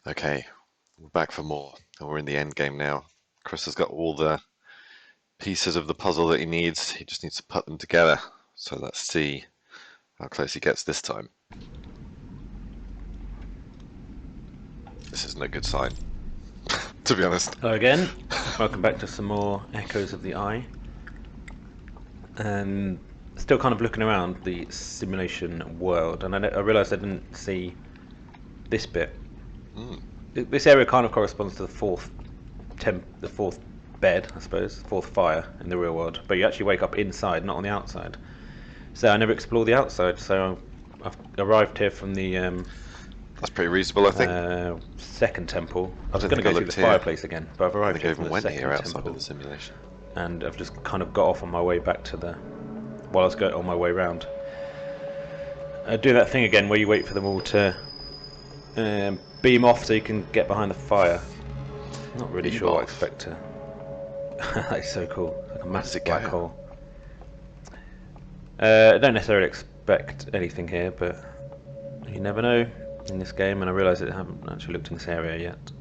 Okay, we're back for more, and we're in the end game now. Chris has got all the pieces of the puzzle that he needs. He just needs to put them together. So let's see how close he gets this time. This isn't a good sign, to be honest. Hello again. Welcome back to some more Echoes of the Eye. Still kind of looking around the simulation world, and I realised I didn't see this bit. This area kind of corresponds to the fourth bed, I suppose, fourth fire in the real world. But you actually wake up inside, not on the outside. So I never explored the outside. So I've arrived here from the That's pretty reasonable, I think. second temple. I was don't going to think I go through the looked here. fireplace again, but I've I arrived think I here from even the went second here outside temple, of the simulation. and I've just kind of got off on my way back to the. While I was going on my way round, do that thing again where you wait for them all to beam off so you can get behind the fire. Not really Beam sure what I off. expect to. That's so cool, like a massive it black go? hole. I don't necessarily expect anything here, but you never know in this game, and I realise that I haven't actually looked in this area yet.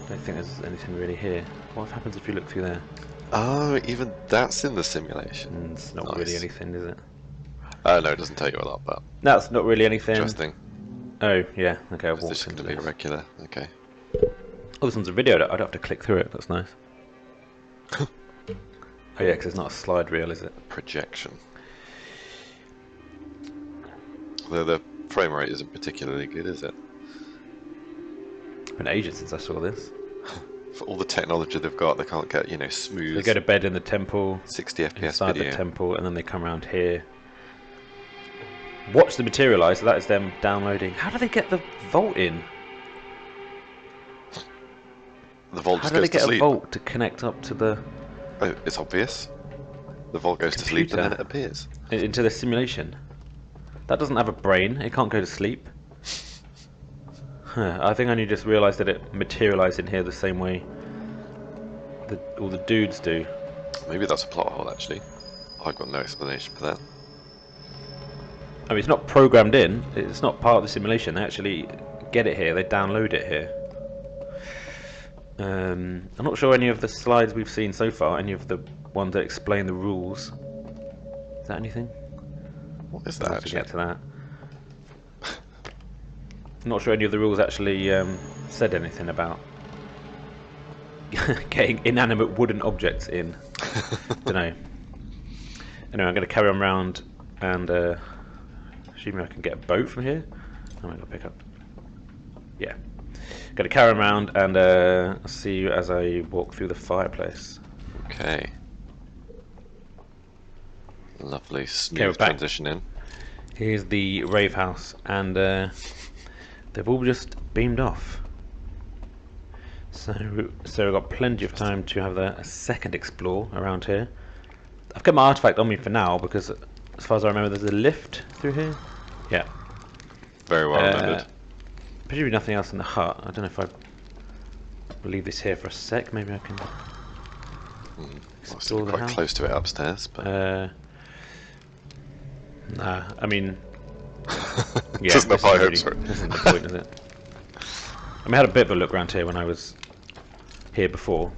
Don't think there's anything really here. What happens if you look through there? Oh, even that's in the simulation. It's not Nice. really anything, is it? No, it doesn't tell you a lot, but That's not really anything. interesting. Oh, yeah, okay, I've Is walked this into going to be this. a regular? Okay. Oh, this one's a video, I don't have to click through it, that's nice. Oh yeah, because it's not a slide reel, is it? Projection. Although the frame rate isn't particularly good, is it? It's been ages since I saw this. For all the technology they've got, they can't get, smooth They go to bed in the temple, 60 FPS inside video. the temple, and then they come around here. Watch the materialise, so that is them downloading. How do they get the vault in? The vault How just do they goes to get a sleep. vault to connect up to the Oh, it's obvious. The vault goes to sleep and then it Computer. appears. into the simulation? That doesn't have a brain. It can't go to sleep. I think I only just realised that it materialised in here the same way that all the dudes do. Maybe that's a plot hole, actually. I've got no explanation for that. I mean, it's not programmed in. It's not part of the simulation. They actually get it here. They download it here. I'm not sure any of the slides we've seen so far, any of the ones that explain the rules. Is that anything? What is I'll that, have to actually? get to that. I'm not sure any of the rules actually said anything about getting inanimate wooden objects in. Don't know. Anyway, I'm going to carry on round and assuming I can get a boat from here. I'm going to pick up. Yeah. Going to carry on round and see you as I walk through the fireplace. Okay. Lovely, Okay, smooth we're back. transition in. Here's the rave house, and they've all just beamed off. So we've got plenty of time to have a second explore around here. I've got my artifact on me for now because, as far as I remember, there's a lift through here. Yeah. Very well remembered. Presumably nothing else in the hut. I don't know if I will leave this here for a sec. Maybe I can Well, it's explore the quite house. close to it upstairs, but Nah, I mean, yeah, doesn't have this high isn't hopes really- for it. This isn't the point, is it? I mean, I had a bit of a look around here when I was here before.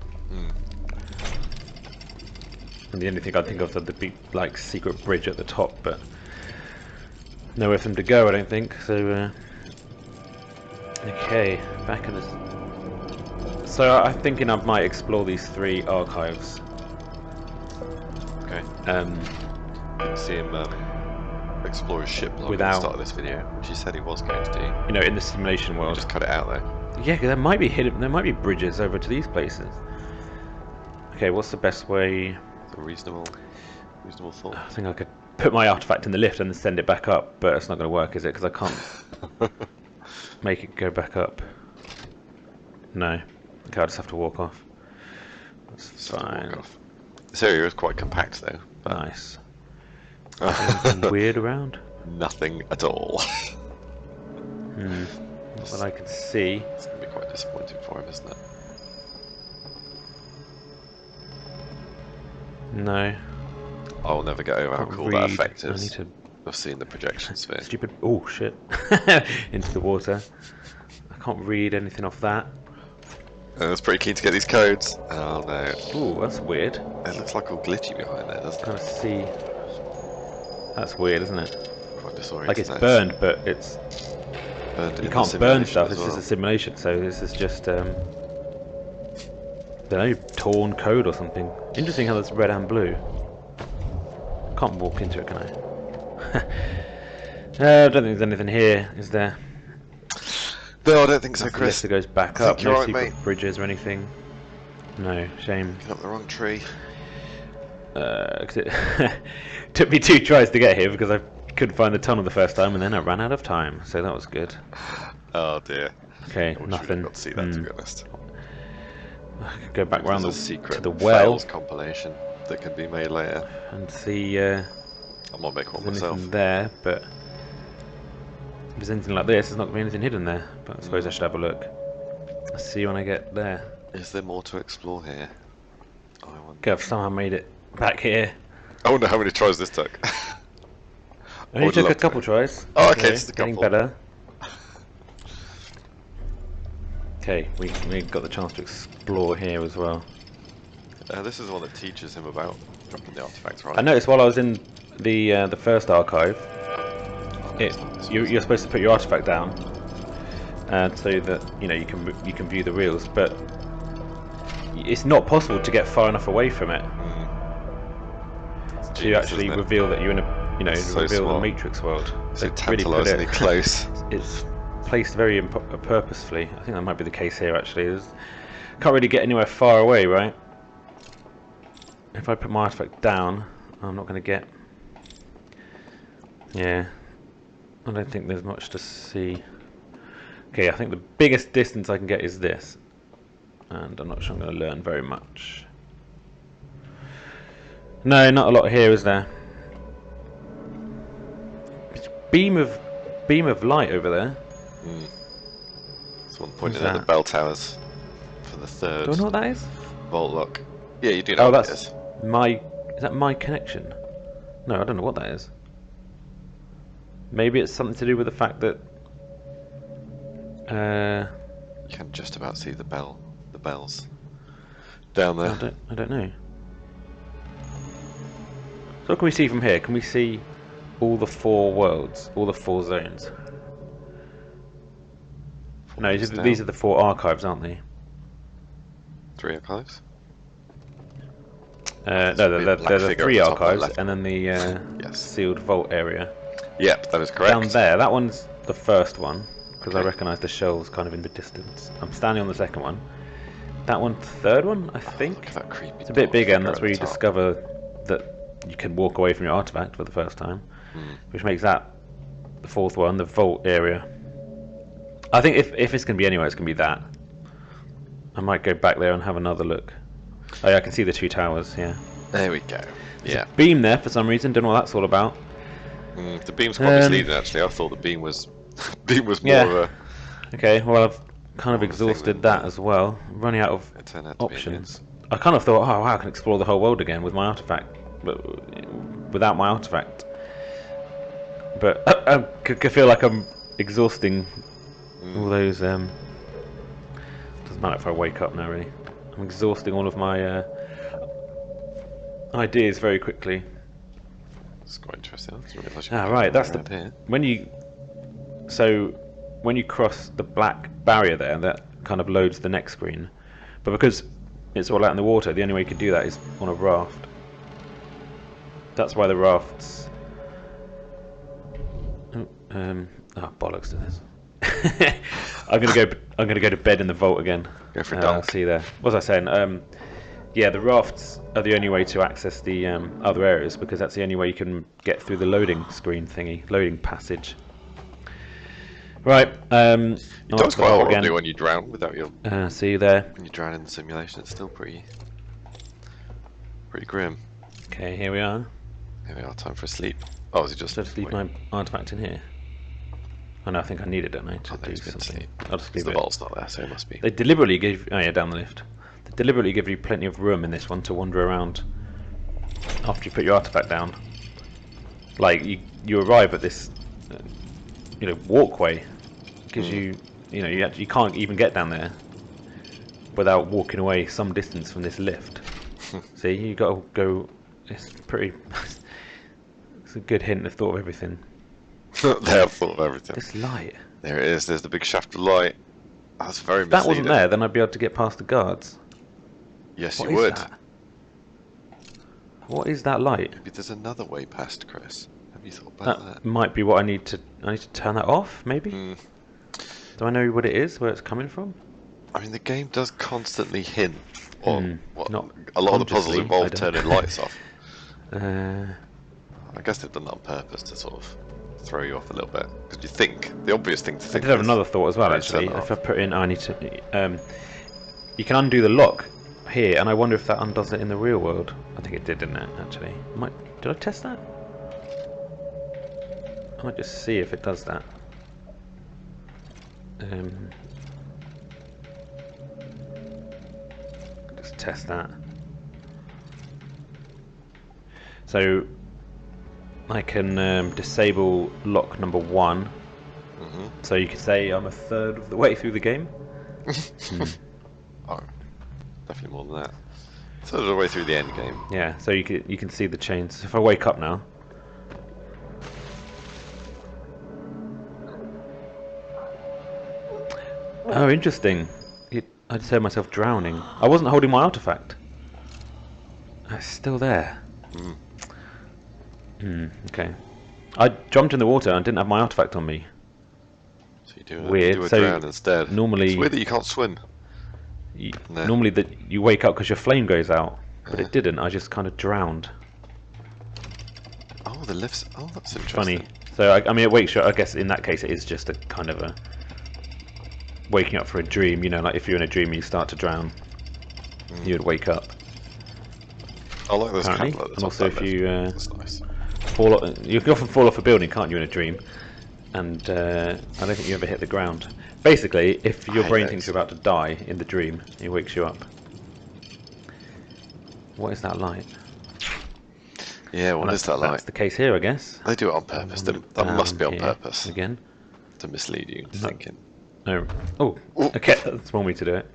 And the only thing I think of is the big, like, secret bridge at the top, but nowhere for them to go, I don't think. So, okay, back in this. So I'm thinking I might explore these three archives. Okay. Um, See him explore his ship log at the Without- start of this video, which he said he was going to do. you know, in the simulation world. Just cut it out though. Yeah, 'cause there might be hidden. There might be bridges over to these places. Okay, what's the best way? It's a reasonable thought. I think I could put my artifact in the lift and then send it back up, but it's not going to work, is it? Because I can't make it go back up. No. Okay, I'll just have to walk off. That's Just have to walk fine. off. This area is quite compact though. Nice. Anything weird around? Nothing at all. Not that I can see. It's going to be quite disappointing for him, isn't it? No. I will never get over how Can't cool that read. effect I is. need to I've seen the projection sphere. Stupid. Oh shit! Into the water. I can't read anything off that. I was pretty keen to get these codes. Oh no. Oh, that's weird. It looks like all glitchy behind there, doesn't Kind it? of see. That's weird, isn't it? Quite disorienting. Like it's burned, but it's burned. you can't burn stuff. This This is a simulation, so this is just I don't know, torn code or something. Interesting how there's red and blue. Can't walk into it, can I? I don't think there's anything here, is there? No, I don't think so, That's the Chris. list that goes back I up. think you're No right, secret mate. bridges or anything. No, shame. Picking up the wrong tree. 'Cause it took me 2 tries to get here because I couldn't find the tunnel the first time, and then I ran out of time. So that was good. Oh dear. Okay, I wish we'd nothing. got to see that, to be honest. I could go back around There's the a secret to the well fails compilation that can be made later. and see I might make one if there's myself. anything there, but if there's anything like this, there's not going to be anything hidden there. But I suppose I should have a look. I'll see you when I get there. Is there more to explore here? I wonder. Okay, I've somehow made it back here. I wonder how many tries this took. Only would took a love to couple know. tries. Oh, okay, just a getting couple. better. Okay, we got the chance to explore here as well. This is the one that teaches him about dropping the artifacts, right? I noticed while I was in the first archive, Oh, no, it it's not this one. you're supposed to put your artifact down, so that you can view the reels, but it's not possible to get far enough away from it It's to genius, actually isn't it? reveal that you're in a So reveal the smart. Matrix world. So They've really put tantalisingly close. It's placed very purposefully. I think that might be the case here actually. Can't really get anywhere far away, right? If I put my artifact down, I'm not going to get. Yeah, I don't think there's much to see. Okay, I think the biggest distance I can get is this, and I'm not sure I'm going to learn very much. No, not a lot here, is there? It's beam of light over there. There's one pointing What's at the that? bell towers for the third Do I know what that is? vault lock. Yeah, you do know Oh, what it that's is. my. Is that my connection? No, I don't know what that is. Maybe it's something to do with the fact that. You can just about see the bells down there. I don't know. So what can we see from here? Can we see all the 4 worlds, all the 4 zones? No, these are the 4 archives, aren't they? 3 archives. No, There's a they're big black the figure 3 at the top on the archives, left. and then the Yes. sealed vault area. Yep, that is correct. Down there, that one's the first one, because I Okay. recognise the shells kind of in the distance. I'm standing on the second one. That one, third one, I think. Look at that creepy. It's a bit dwarf bigger, and figure that's at where the you top. discover that you can walk away from your artifact for the first time, which makes that the 4th one, the vault area. I think if it's going to be anywhere, it's going to be that. I might go back there and have another look. Oh yeah, I can see the 2 towers, yeah. There we go. Yeah. Beam there for some reason, don't know what that's all about. The beam's quite misleading, actually. I thought the beam was more Yeah. of a. Okay, well I've kind of More of a thing exhausted than that as well. I'm running out of It turned out to be, options. I kind of thought, oh wow, I can explore the whole world again with my artifact, but without my artifact. But I could feel like I'm exhausting all those. Doesn't matter if I wake up now, really. I'm exhausting all of my ideas very quickly. It's quite interesting. I didn't realise you Ah, could right, go that's around here. when you cross the black barrier there, that kind of loads the next screen. But because it's all out in the water, the only way you could do that is on a raft. That's why the rafts. Oh bollocks to this! I'm gonna go to bed in the vault again. Go for a I'll dunk. see you there. What was I saying? Yeah, the rafts are the only way to access the other areas, because that's the only way you can get through the loading screen thingy, loading passage. Right. It off does the quite vault horribly when you drown without your. See you there. When you drown in the simulation, it's still pretty grim. Okay, here we are. Here we are. Time for a sleep. Oh, is it just? Should I just leave my artifact in here? Oh no, I think I need it, don't I, to Oh, do there's been something. sleep. I'll just leave The it. vault's not there, so it must be. They deliberately give. Oh yeah, down the lift. They deliberately give you plenty of room in this one to wander around after you put your artifact down. Like you arrive at this, walkway, because you can't even get down there without walking away some distance from this lift. See, you got to go. It's pretty. It's a good hint. They've thought of everything. They have thought of everything. This light. There it is. There's the big shaft of light. That's very If that misleading. wasn't there, then I'd be able to get past the guards. Yes, What you is would. that? What is that light? Maybe there's another way past, Chris. Have you thought about That might be what I need to. I need to turn that off. Maybe. Do I know what it is? Where it's coming from? I mean, the game does constantly hint. Or not a lot of the puzzles consciously, involve I don't- turning lights off. I I guess they've done that on purpose to sort of throw you off a little bit. Because you think the obvious thing to think. did have is, another thought as well. "Don't turn Actually, it if off." I put in, I need to. You can undo the lock here, and I wonder if that undoes it in the real world. I think it did, didn't it? Actually, did I test that? I might just see if it does that. Just test that. So I can disable lock number 1. So you could say I'm a third of the way through the game. Oh, definitely more than that. So the way through the end game. Yeah, so you can see the chains. If I wake up now. Oh, interesting. I just heard myself drowning. I wasn't holding my artifact. It's still there. Okay. I jumped in the water and didn't have my artifact on me. So you do Weird. do a So drown instead. normally- It's weird that you can't swim. No. Normally that you wake up because your flame goes out, but it didn't. I just kind of drowned. Oh, the lifts. Oh, that's interesting. Funny. So I mean, it wakes you up. I guess in that case, it is just a kind of a waking up for a dream. You know, like if you're in a dream and you start to drown, you'd wake up. I like those Apparently. candle at the And top also, of that if you lift. That's nice. you can often fall off a building, can't you, in a dream? And I don't think you ever hit the ground. Basically, if your hate brain those. thinks you're about to die in the dream, it wakes you up. What is that light? Yeah, what is that like? That's the case here, I guess. They do it on purpose. That must be on Here purpose again. to mislead you into thinking. No. Oh, Ooh. okay, that's one way to do it.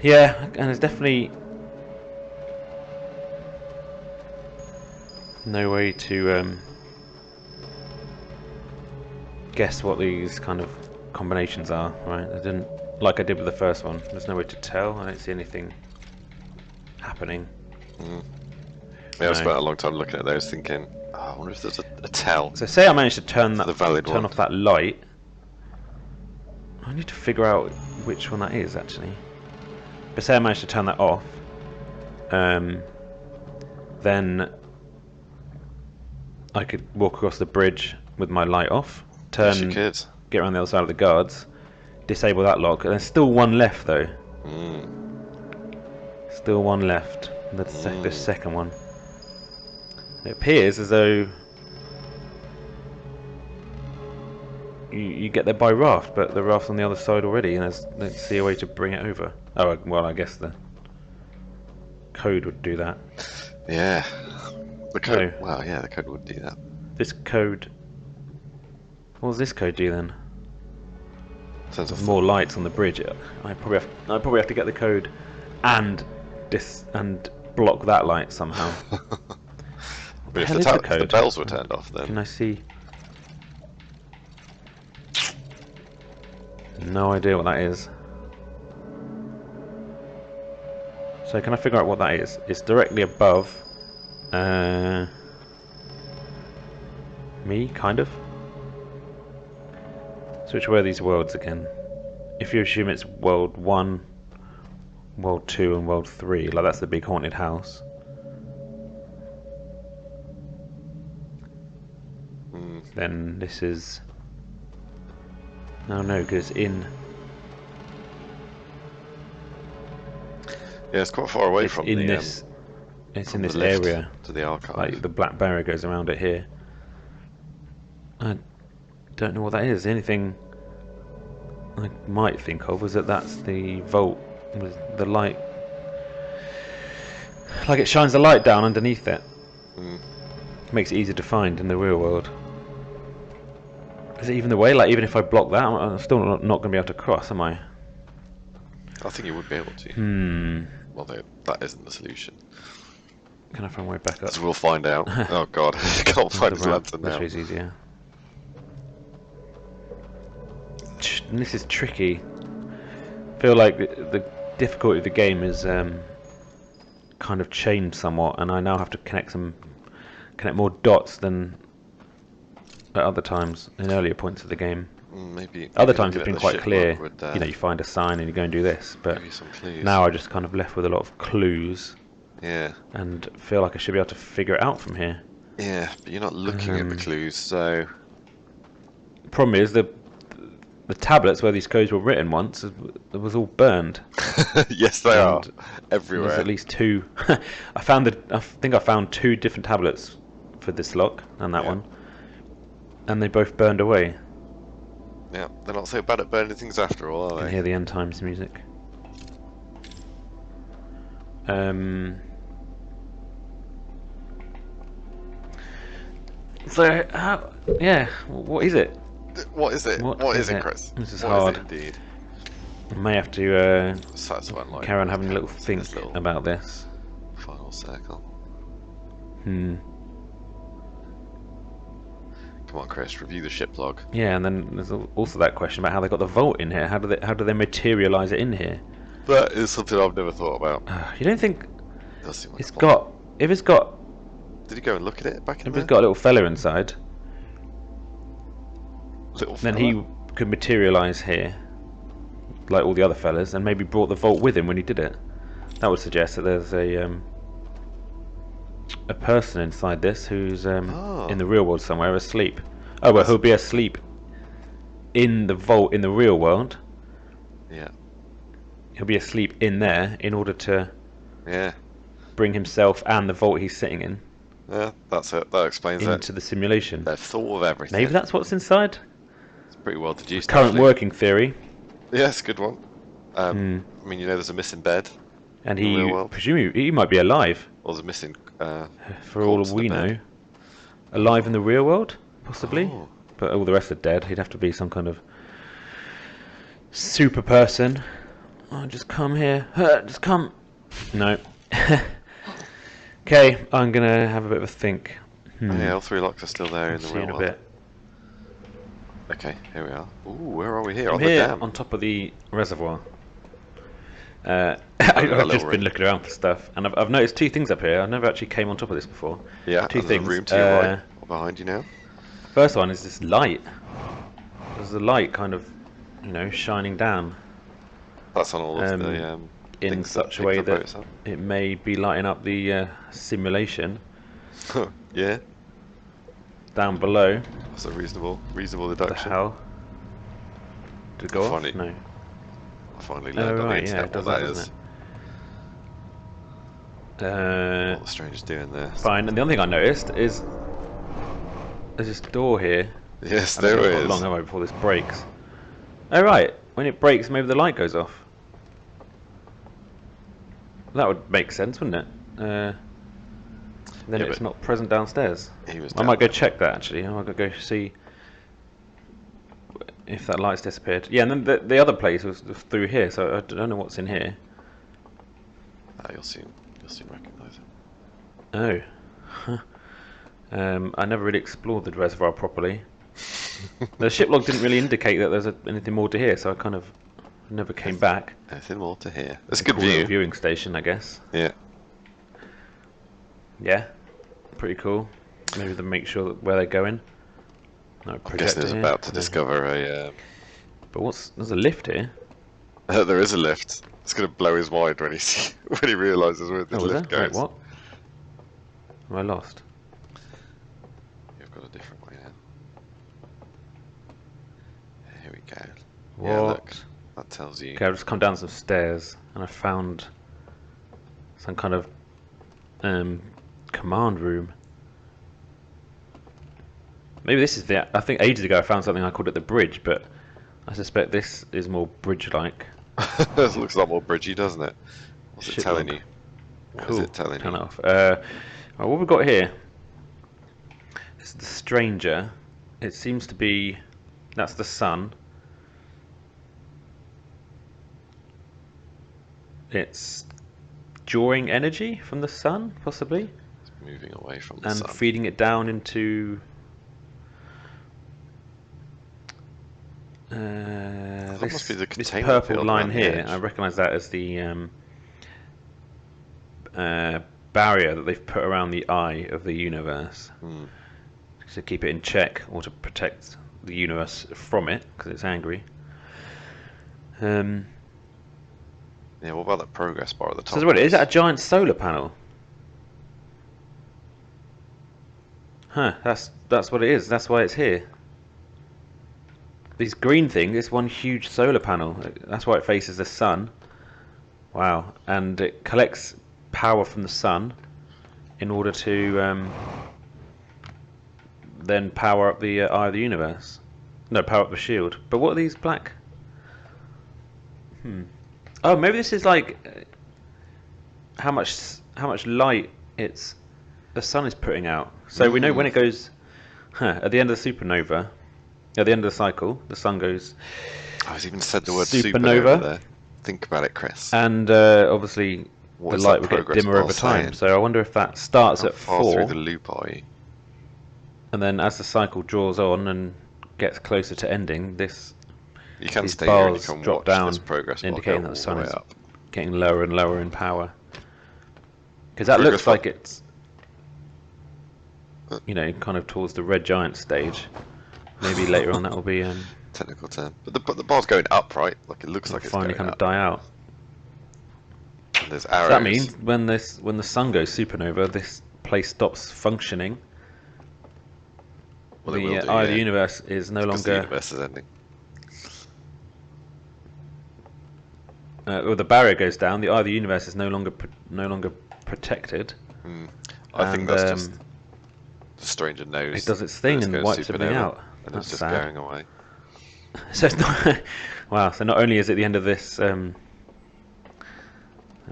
Yeah, and there's definitely no way to guess what these kind of combinations are, right? I didn't, like I did with the first one. There's no way to tell. I don't see anything happening. Yeah, I No. spent a long time looking at those, thinking, oh, I wonder if there's a tell. So say I managed to turn The valid one. off that light. I need to figure out which one that is actually. But say I managed to turn that off, then I could walk across the bridge with my light off, Yes, you turn, could. get around the other side of the guards, disable that lock, and there's still one left though. Still one left. The second one. It appears as though you get there by raft, but the raft's on the other side already, and let's see a way to bring it over. Oh, well, I guess the code would do that. Yeah. The code. No. Well, yeah, the code would do that. This code. What does this code do then? Turns off There's more lights on the bridge. I probably have to get the code and block that light somehow. But if hell the, is the if the code? bells were turned off, then Can I see? No idea what that is. So can I figure out what that is? It's directly above me, kind of. So which were these worlds again? If you assume it's world 1, world 2 and world 3, like that's the big haunted house. Then this is... Oh no, because it's in... yeah, it's quite far away It's from in the this... It's in from this the lift area. to the archive. Like the black barrier goes around it here. I don't know what that is. The only thing I might think of is that that's the vault with the light Like it shines the light down underneath it. Mm. Makes it easier to find in the real world. Is it even the way? Like even if I block that, I'm still not going to be able to cross, am I? I think you would be able to. Although that isn't the solution. Can I find my way back up? So we'll find out. Oh god, I can't find his lantern now. This way's easier. And this is tricky. I feel like the difficulty of the game is kind of changed somewhat, and I now have to connect more dots than at other times in earlier points of the game. Maybe Other times it's been the quite clear. would, You know, you find a sign and you go and do this, but give you some clues. now I just kind of left with a lot of clues. Yeah. And feel like I should be able to figure it out from here. Yeah, but you're not looking at the clues, so The problem is the tablets where these codes were written once, it was all burned. yes, they are everywhere. There's at least two. I think I found two different tablets for this lock and that one, and they both burned away. Yeah, they're not so bad at burning things after all, are You can they? hear the end times music. So how? Yeah, what is it? What is it? What is it, Chris? This is what hard. Is it indeed? I may have to Satisfying light. carry on having a little think This little about this. final circle. Hmm. Come on, Chris, review the ship log. Yeah, and then there's also that question about how they got the vault in here. How do they materialize it in here? That is something I've never thought about. You don't think Does seem like it's a plot. if it's got Did you go and look at it back in if there? it's got a little fella inside, Little then fella? he could materialize here, like all the other fellas, and maybe brought the vault with him when he did it. That would suggest that there's a person inside this who's in the real world somewhere asleep. Oh well, he'll be asleep in the vault in the real world. Yeah. He'll be asleep in there in order to Yeah. bring himself and the vault he's sitting in Yeah, that's it. That explains into it. the simulation. They've thought of everything. Maybe that's what's inside. It's pretty well deduced. Current actually. working theory. Yes, good one. I mean, you know, there's a missing bed, And In the real he, world. presumably, he might be alive, or there's a missing. for all corpse in we the bed. know. Alive in the real world, possibly. Oh. But all the rest are dead. He'd have to be some kind of super person. Oh, just come here. Just come. No. Okay, I'm gonna have a bit of a think. Oh, yeah, all three locks are still there in the See you real in a world. bit. Okay, here we are. Ooh, where are we here? I'm On here the dam. on top of the reservoir. that I've little just been ring. looking around for stuff, and I've noticed two things up here. I never actually came on top of this before. Yeah, two and there's things. a room to your right, or behind you now. First one is this light. There's a light kind of, you know, shining down That's on all of the in things such a things way I've that noticed, it may be lighting up the simulation huh? Yeah, down below. that's a reasonable What the deduction. hell? Did it go off? Funny. No. I finally Oh, learned on the right, yeah, internet it does what that that, is. doesn't What the stranger's doing there. Fine. And the other thing I noticed is there's this door here. Yes, I haven't there got is. long have I before this breaks. Oh right, when it breaks, maybe the light goes off. That would make sense, wouldn't it? Then Yeah, it's but not present downstairs. He was I might down go check that actually. I might go see if that light's disappeared. Yeah, and then the other place was through here, so I don't know what's in here. there. You'll soon recognise it. Oh. I never really explored the reservoir properly. The ship log didn't really indicate that there's anything more to here, so I kind of never came back. Anything more to hear? It's a good Cool little view. viewing station, I guess. Yeah. Yeah, pretty cool. Maybe they make sure that where they're going. No I'm projector guessing it's here. about to No. discover a. But there's a lift here. There is a lift. It's going to blow his mind when he realises where the Oh, is lift there? goes. Wait, what? Am I lost? You've got a different way now. Here we go. What? Yeah, look. That tells you. Okay, I've just come down some stairs and I found some kind of command room. Maybe this is I think ages ago I found something I called it the bridge, but I suspect this is more bridge-like. This looks a lot more bridgy, doesn't it? What's it Shit telling log. you? What is Cool. it telling Turn you? it off. Right, what we've got here is the Stranger. It seems to be... That's the sun. It's drawing energy from the sun, possibly, It's moving away from the and sun. feeding it down into That must be the this containment purple field line around the here. I edge. recognise that as the barrier that they've put around the eye of the universe Hmm. to keep it in check or to protect the universe from it because it's angry. Yeah, what about that progress bar at the top? So what is that? A giant solar panel? Huh? That's what it is. That's why it's here. These green things, it's one huge solar panel. That's why it faces the sun. Wow. And it collects power from the sun in order to then power up the eye of the universe. No, power up the shield. But what are these black? Oh, maybe this is like how much light the sun is putting out. So we know when it goes at the end of the supernova, at the end of the cycle, the sun goes I was even said the word supernova. supernova there. Think about it, Chris. And obviously What the is light that will get progress dimmer bar over time. saying? So I wonder if that starts How at far 4, through the loop are you? and then as the cycle draws on and gets closer to ending, these You can stay here and you bars can drop watch down, this progress bar go indicating that all the the sun way is up. getting lower and lower in power. Because that Progress looks bar- like it's, kind of towards the red giant stage. Maybe later on that will be Technical term. But the bar's going up, right? Like it looks it'll like it's finally going kind of up. die out. And there's So arrows. that means when the sun goes supernova, this place stops functioning. Well, it will The do, eye of yeah. the universe is no Because the longer. universe is ending. Well, the barrier goes down. The eye of the universe is no longer protected. I think And, that's just the Stranger knows it does its that thing it's and going wipes everything supernova, out. and That's it's just sad. going away. So it's not. Wow. So not only is it the end of this. There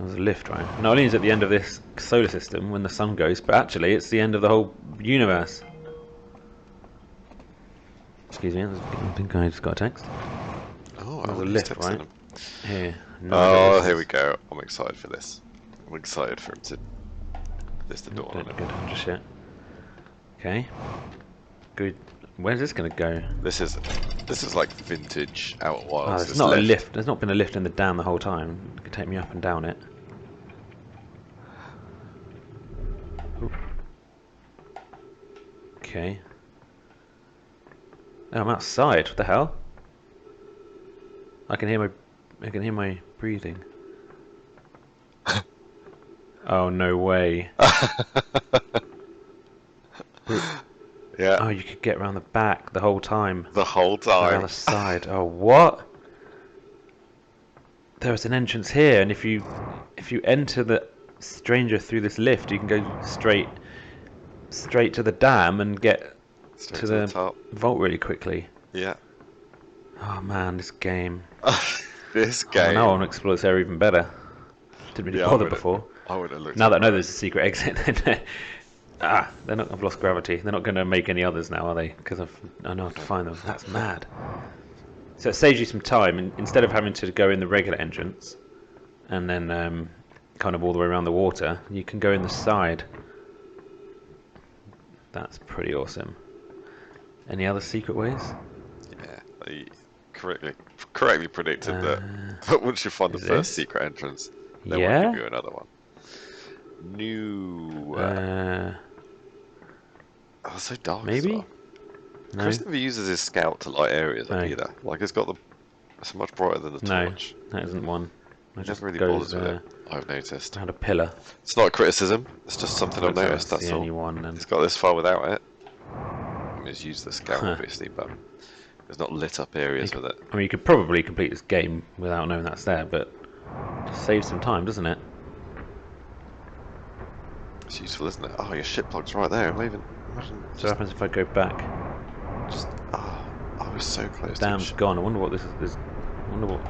was a lift, right? Not only is it the end of this solar system when the sun goes, but actually it's the end of the whole universe. Excuse me. I think I just got a text. Oh, There's a he's lift, texting right? him. Here. Oh, here we go. I'm excited for this. I'm excited for him to this to dawn on Don't him. go down just yet. Okay. Good. Where's this going to go? This is like vintage Outer Wilds. Oh, there's this not a lift. lift. There's not been a lift in the dam the whole time. It could take me up and down it. Ooh. Okay. Oh, I'm outside. What the hell? I can hear my breathing. Oh, no way. Yeah. Oh, you could get around the back the whole time. The whole Go down time. the side. Oh, what? There's an entrance here, and if you enter the Stranger through this lift, you can go straight to the dam and get Straight to to the the top. vault really quickly. Yeah. Oh man, this game. This Oh, game. now I want to explore this area even better. Didn't really Yeah, I bother would've- before. I would have looked. Now that I know at there's a secret exit, then they're not. I've lost gravity. They're not going to make any others now, are they? Because I know how to find them. That's mad. So it saves you some time, and instead of having to go in the regular entrance and then kind of all the way around the water, you can go in the side. That's pretty awesome. Any other secret ways? Yeah, they correctly predicted that once you find the is first this? secret entrance, they Yeah? won't give you another one. New. Oh, so dark. As Maybe? well. No. Chris never uses his scout to light areas up No. either. Like it's got it's much brighter than the No, torch. that isn't one. It It just never really goes bothers with it. I've noticed. around a pillar. It's not a criticism. It's just something I've That's noticed. That's the only all. one. And He's got this far without it. I mean, he's used the scout Huh. obviously, but there's not lit up areas with it. I mean, you could probably complete this game without knowing that's there, but it saves some time, doesn't it? It's useful, isn't it? Oh, your ship log's right there. Imagine So what just, happens if I go back? I was so close Dam's to it. gone. I wonder what this is. I wonder what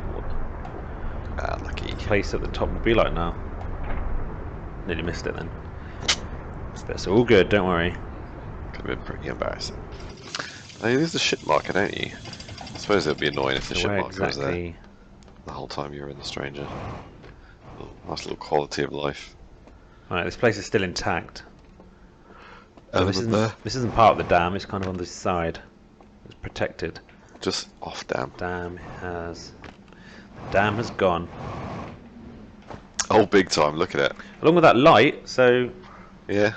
Ah, lucky. the place at the top would be like now. nearly missed it then. But it's all good, don't worry. Could have been pretty embarrassing. Oh, you lose the ship marker, don't you? I suppose it would be annoying if the So ship where marker was there exactly? the whole time you were in the Stranger. Oh, nice little quality of life Right, this place is still intact. So element there. this isn't part of the dam. It's kind of on this side. It's protected. Just off dam. The dam has gone. Oh, big time! Look at it. Along with that light, so Yeah,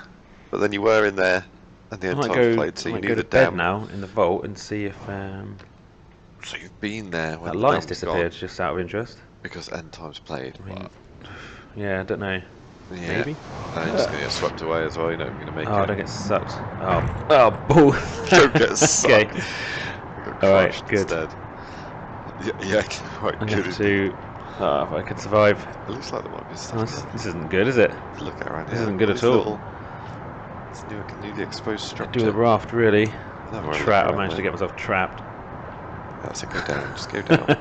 but then you were in there, and the I end might times go. played, so I you might knew go the to bed dam. now in the vault and see if So you've been there when that the light's dam was disappeared. gone Just out of interest. because end times played. I mean, But, yeah, I don't know. yeah, Maybe. and you're just gonna get swept away as well. You're not gonna make Oh, it. don't get sucked. Oh, bull. Don't get sucked. Okay. You got All right, crushed good. instead. Yeah, right, I'm good. going to. Oh, if I can survive. It looks like there might be Oh, stuff this isn't good, is it? to look at around This here. isn't good These at all. little- It's newly exposed structure. Do the raft, really. Another one Trap. I around managed to there. get myself trapped. That's it. Go down. Just go down.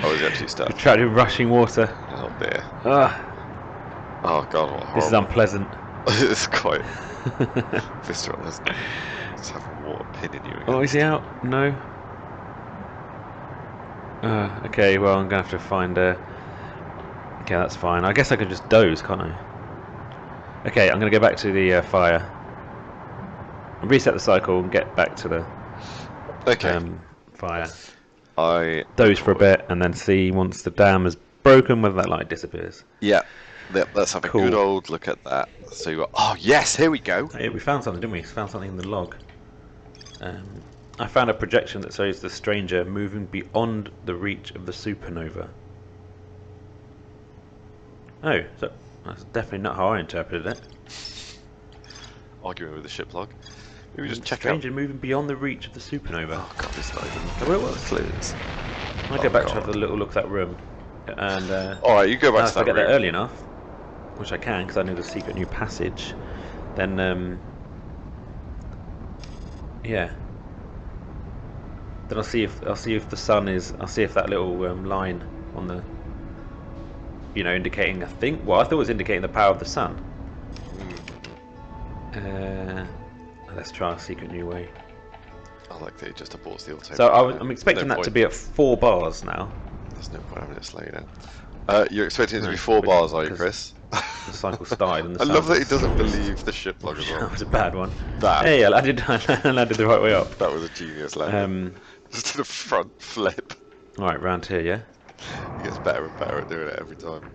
Oh, he's actually stuck. Trapped in rushing water. Oh dear. Ah, Oh god, what this is horrible. unpleasant. It's quite visceral, isn't it? Just having water pinning you Oh, again. is he out? No. Okay, well, I'm gonna have to find a. Okay, that's fine. I guess I could just doze, can't I? Okay, I'm gonna go back to the fire. Reset the cycle and get back to the Okay. fire. I Doze for a bit and then see once the dam is broken whether that light disappears. yeah. Let's have a Cool. good old look at that. So you got, oh yes, here we go. Yeah, we found something, didn't we? We found something in the log. I found a projection that shows the stranger moving beyond the reach of the supernova. Oh, so that's definitely not how I interpreted it. Arguing with the ship log. Maybe just The check out. stranger moving beyond the reach of the supernova. Oh god, this not even Oh, well, well. clues. I'll oh, go back to God. have a little look at that room. And Alright, you go back now to if I that get there room. early enough, which I can because I know the secret new passage, then yeah. Then I'll see if the sun is. I'll see if that little line on the, indicating. I thought it was indicating the power of the sun. Let's try a secret new way. I like that it just aborts the auto. So I'm expecting that to be at 4 bars now. There's no point having it slow down. You're expecting it to be No, 4 but- bars, are you, because- Chris? The cycle started and the I sun love that he was- doesn't believe the ship log as That well. was a bad one. That. Hey, I landed the right way up. That was a genius landing. Just did a front flip. Right, round here, yeah. He gets better and better at doing it every time.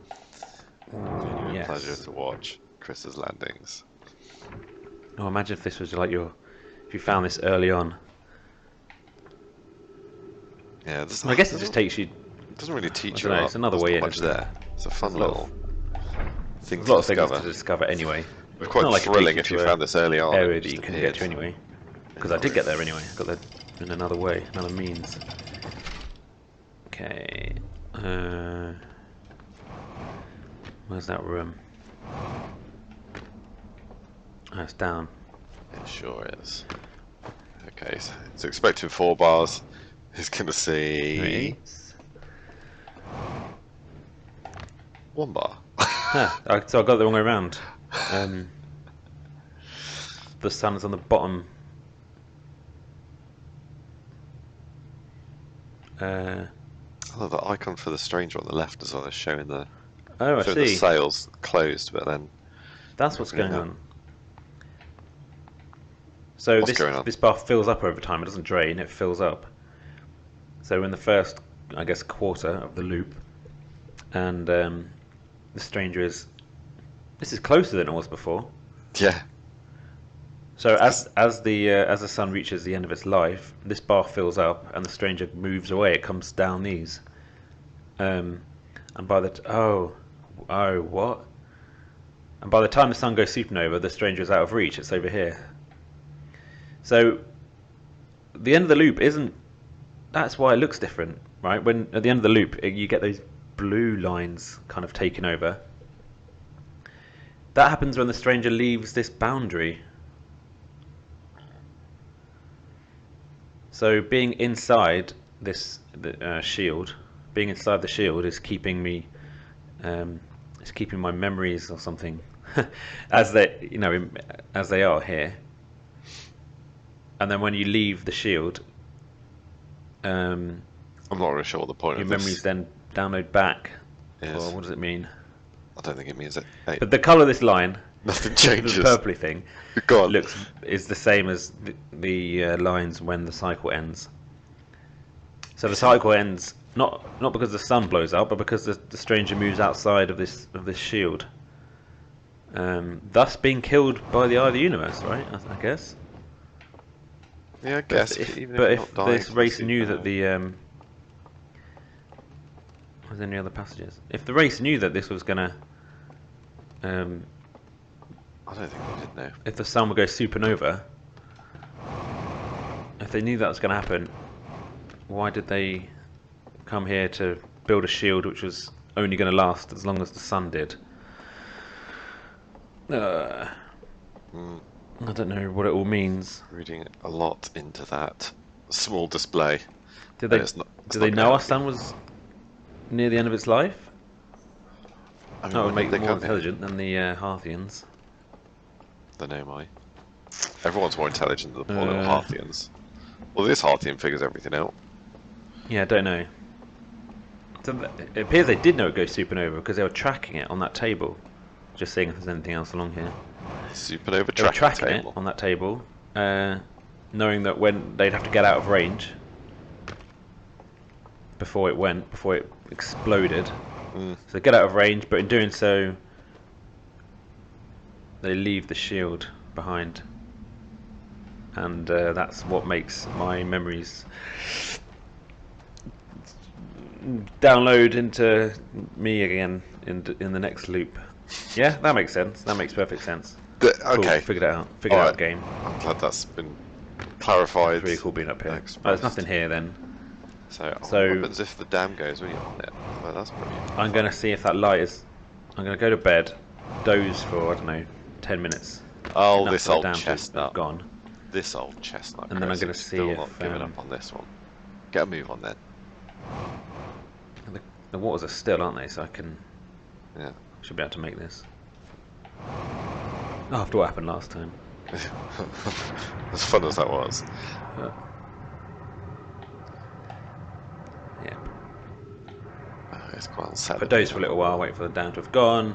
Genuine Yes. pleasure to watch Chris's landings. Oh, imagine if this was like if you found this early on. Yeah, this, I guess it just takes you. it doesn't really teach I you dunno, a lot. it's another There's way not in, much isn't it? there. It's a fun There's a lot little thing There's to a lot of things discover. to discover anyway. It's quite Not like it thrilling takes if you you to found this early on. Area and that it you just couldn't get to appeared. anyway. Because I did get there anyway. Got there in another way, another means. Okay. Where's that room? Oh, it's down. It sure is. Okay, so expecting 4 bars. He's gonna see Three. 1 bar. So I got it the wrong way around. The sun's on the bottom. I love the icon for the stranger on the left as well. Is showing the Oh, I showing the see. sails closed, but then That's what's going Yeah. on. So What's going on? this bar fills up over time. It doesn't drain. It fills up. So in the first, I guess, quarter of the loop, and the stranger is. This is closer than it was before. yeah, So as the sun reaches the end of its life, this bar fills up, and the stranger moves away. It comes down these, and by the what? And by the time the sun goes supernova, the stranger is out of reach. It's over here. So the end of the loop isn't. That's why it looks different, right? When at the end of the loop, you get those blue lines kind of taking over. That happens when the stranger leaves this boundary. So being inside this shield, being inside the shield is keeping me, it's keeping my memories or something as they, as they are here. And then when you leave the shield, I'm not really sure what the point your of memories this then download back. is. Or what does it mean? I don't think it means it. Hey, But the colour of this line, nothing the changes. purpley thing, Go on. is the same as the lines when the cycle ends. So the cycle ends not because the sun blows out, but because the stranger moves outside of this shield, thus being killed by the Eye of the Universe, right? I guess. Yeah, I guess. If, Even but if, you're if not dying this from race the knew that supernova. was there any other passages? If the race knew that this was gonna, I don't think they did know. if the sun would go supernova, if they knew that was gonna happen, why did they come here to build a shield which was only going to last as long as the sun did? I don't know what it all means. Reading a lot into that small display. Did they? It's not know our gonna sun was near the end of its life? I mean, That would when make did them they more come here? intelligent than the Harthians. The Nomai. Everyone's more intelligent than the poor little Uh, Harthians. Well, this Harthian figures everything out. Yeah, I don't know. So it appears they did know it goes supernova because they were tracking it on that table. Just seeing if there's anything else along here. Supernova They were tracking tracking table. it on that table, knowing that when they'd have to get out of range before it exploded. Mm. So they get out of range, but in doing so, they leave the shield behind, and that's what makes my memories download into me again in the next loop. Yeah, that makes sense. That makes perfect sense. Cool, Okay, figured it out. Figured out Alright. game. I'm glad that's been clarified. It's really cool being up here. Expressed. Oh, there's nothing here then. So, So- what happens if the dam goes when you're on it? Well, that's brilliant. I'm going to see if that light is... I'm going to go to bed, doze for, I don't know, 10 minutes. Oh, Enough this for the old dam to have chestnut. gone. This old chestnut. And then I'm Chris, gonna is see still if, not giving up on this one. Get a move on then. The waters are still, aren't they? So I Yeah. should be able to make this. After what happened last time. As fun as that was. But, yeah. It's quite unsettling. But doze for a little while, wait for the dam to have gone.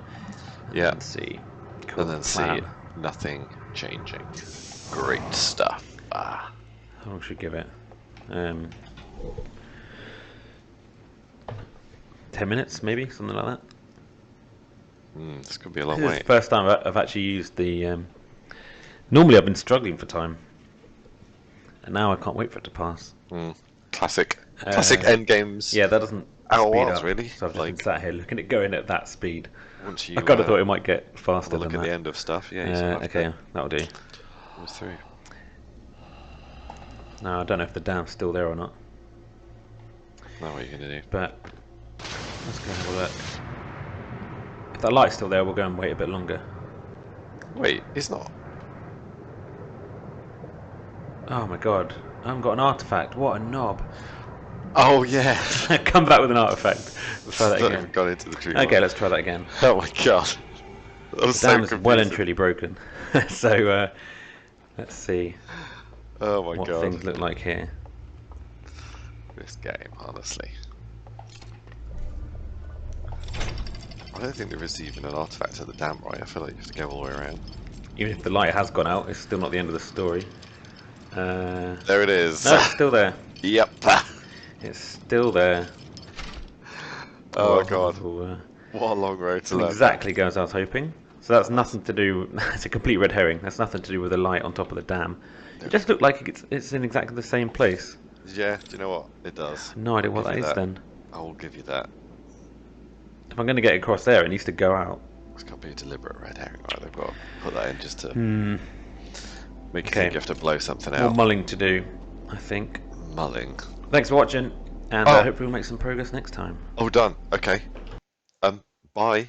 And Yeah. then see. Cool. And then see plan. nothing changing. Great stuff. How long should we give it? 10 minutes, maybe? Something like that? This could be a long This is the wait. first time I've actually used the... Normally I've been struggling for time. And now I can't wait for it to pass. Classic end games. Yeah, that doesn't Outer speed Wilds, up. really. So I've just been Like, sat here looking at going at that speed. once you I kind of thought it might get faster look than at the that. end of stuff, yeah. You sort of have Okay, to that'll do. move through. No, I don't know if the dam's still there or not. Now what are you gonna do? But let's go have a look. If that light's still there, we'll go and wait a bit longer. Wait, it's not. Oh my god, I haven't got an artifact. What a knob. Oh yeah. Come back with an artifact. We'll try that Not again. even gone into the tree. Okay, let's try that again. Oh my god. That was The dam so is well and confusing. truly broken. So let's see Oh my what god. things look like here. This game, honestly. I don't think there is even an artifact at the dam, right? I feel like you have to go all the way around. Even if the light has gone out, it's still not the end of the story. There it is. No, it's still there. Yep. It's still there. Oh my god. Well, What a long road to didn't learn. exactly go as I was hoping. So that's nothing to do. It's a complete red herring. That's nothing to do with the light on top of the dam. It just looked like it's in exactly the same place. Yeah, do you know what? It does. No idea what I'll that give is you then. I will give you that. If I'm going to get across there, it needs to go out. This can't be a deliberate red herring, right? They've got to put that in just to make you Okay. think you have to blow something More out. mulling to do, I think. Mulling. Thanks for watching, and Oh. hopefully we'll make some progress next time. Oh, done. Okay. Bye.